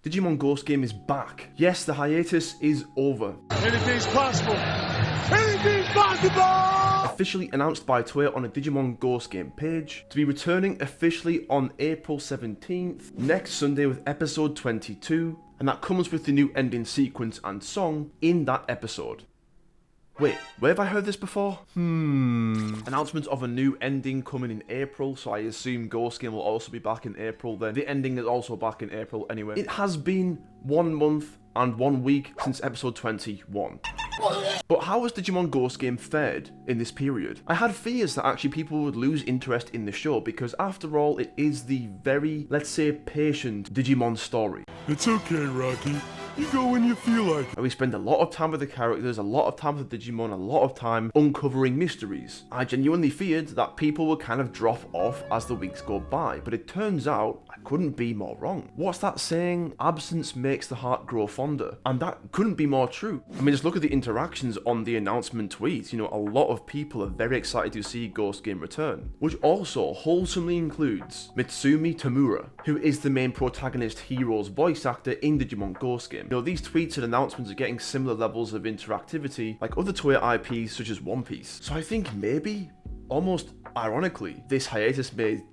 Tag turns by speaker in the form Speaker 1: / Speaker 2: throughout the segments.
Speaker 1: Digimon Ghost Game is back. Yes, the hiatus is over.
Speaker 2: Anything's possible. Anything's possible!
Speaker 1: Officially announced by Toei on the Digimon Ghost Game page, to be returning officially on April 17th, next Sunday with episode 22, and that comes with the new ending sequence and song in that episode. Wait, where have I heard this before? Announcement of a new ending coming in April, so I assume Ghost Game will also be back in April then. The ending is also back in April anyway. It has been 1 month and 1 week since episode 21. But how has Digimon Ghost Game fared in this period? I had fears that actually people would lose interest in the show because after all, it is the very, let's say, patient Digimon story.
Speaker 2: It's okay, Rocky. You go when you feel like it.
Speaker 1: We spend a lot of time with the characters, a lot of time with the Digimon, a lot of time uncovering mysteries. I genuinely feared that people would kind of drop off as the weeks go by, but it turns out I couldn't be more wrong. What's that saying? Absence makes the heart grow fonder. And that couldn't be more true. I mean, just look at the interactions on the announcement tweet. You know, a lot of people are very excited to see Ghost Game return, which also wholesomely includes Mitsumi Tamura, who is the main protagonist hero's voice actor in Digimon Ghost Game. You know, these tweets and announcements are getting similar levels of interactivity like other Toei IPs such as One Piece. So I think maybe, almost ironically, this hiatus made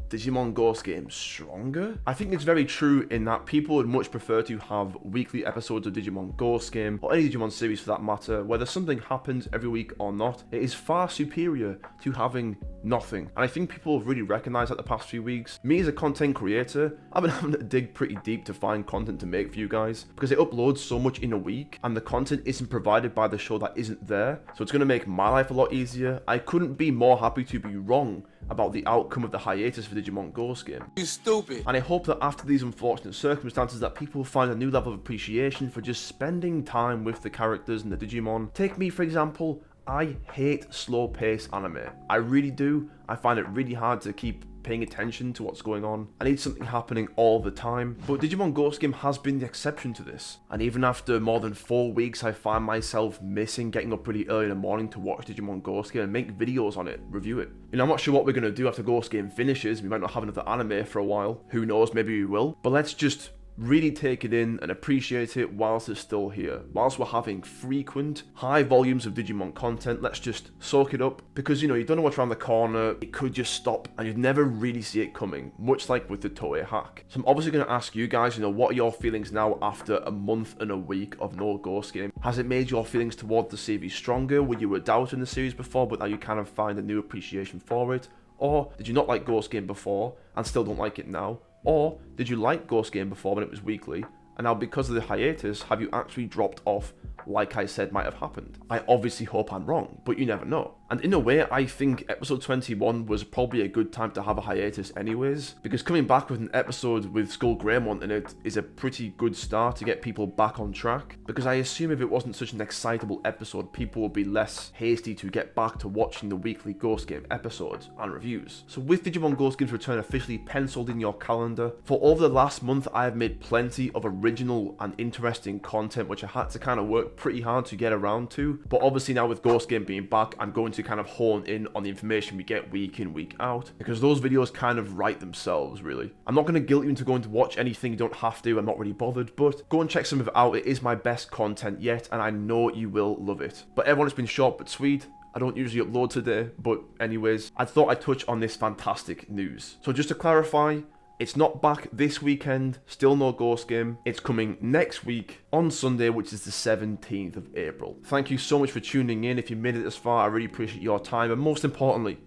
Speaker 1: Digimon Ghost Game stronger? I think it's very true in that people would much prefer to have weekly episodes of Digimon Ghost Game, or any Digimon series for that matter, whether something happens every week or not. It is far superior to having nothing. And I think people have really recognized that the past few weeks. Me as a content creator, I've been having to dig pretty deep to find content to make for you guys, because it uploads so much in a week, and the content isn't provided by the show that isn't there. So it's going to make my life a lot easier. I couldn't be more happy to be wrong about the outcome of the hiatus for Digimon Ghost Game.
Speaker 3: You stupid.
Speaker 1: And I hope that after these unfortunate circumstances that people find a new level of appreciation for just spending time with the characters and the Digimon. Take me for example, I hate slow paced anime. I really do. I find it really hard to keep paying attention to what's going on. I need something happening all the time. But Digimon Ghost Game has been the exception to this. And even after more than 4 weeks, I find myself missing getting up pretty early in the morning to watch Digimon Ghost Game and make videos on it, review it. You know, I'm not sure what we're going to do after Ghost Game finishes. We might not have another anime for a while. Who knows, maybe we will. But let's just really take it in and appreciate it whilst it's still here. Whilst we're having frequent, high volumes of Digimon content, let's just soak it up. Because, you know, you don't know what's around the corner, it could just stop, and you'd never really see it coming, much like with the Toei hack. So I'm obviously going to ask you guys, you know, what are your feelings now after a month and a week of no Ghost Game? Has it made your feelings toward the series stronger? Were you a doubter in the series before, but now you kind of find a new appreciation for it? Or did you not like Ghost Game before, and still don't like it now? Or did you like Ghost Game before when it was weekly, and now because of the hiatus, have you actually dropped off like I said might have happened? I obviously hope I'm wrong, but you never know. And in a way, I think episode 21 was probably a good time to have a hiatus anyways, because coming back with an episode with Skull Greymon in it is a pretty good start to get people back on track, because I assume if it wasn't such an excitable episode, people would be less hasty to get back to watching the weekly Ghost Game episodes and reviews. So with Digimon Ghost Game's return officially penciled in your calendar, for over the last month I have made plenty of original and interesting content which I had to kind of work pretty hard to get around to, but obviously now with Ghost Game being back, I'm going to kind of hone in on the information we get week in, week out, because those videos kind of write themselves, really. I'm not going to guilt you into going to watch anything you don't have to, I'm not really bothered, but go and check some of it out. It is my best content yet, and I know you will love it. But everyone, it's been short but sweet. I don't usually upload today, but anyways, I thought I'd touch on this fantastic news. So just to clarify, it's not back this weekend, still no Ghost Game. It's coming next week on Sunday, which is the 17th of April. Thank you so much for tuning in. If you made it this far, I really appreciate your time. And most importantly,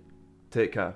Speaker 1: take care.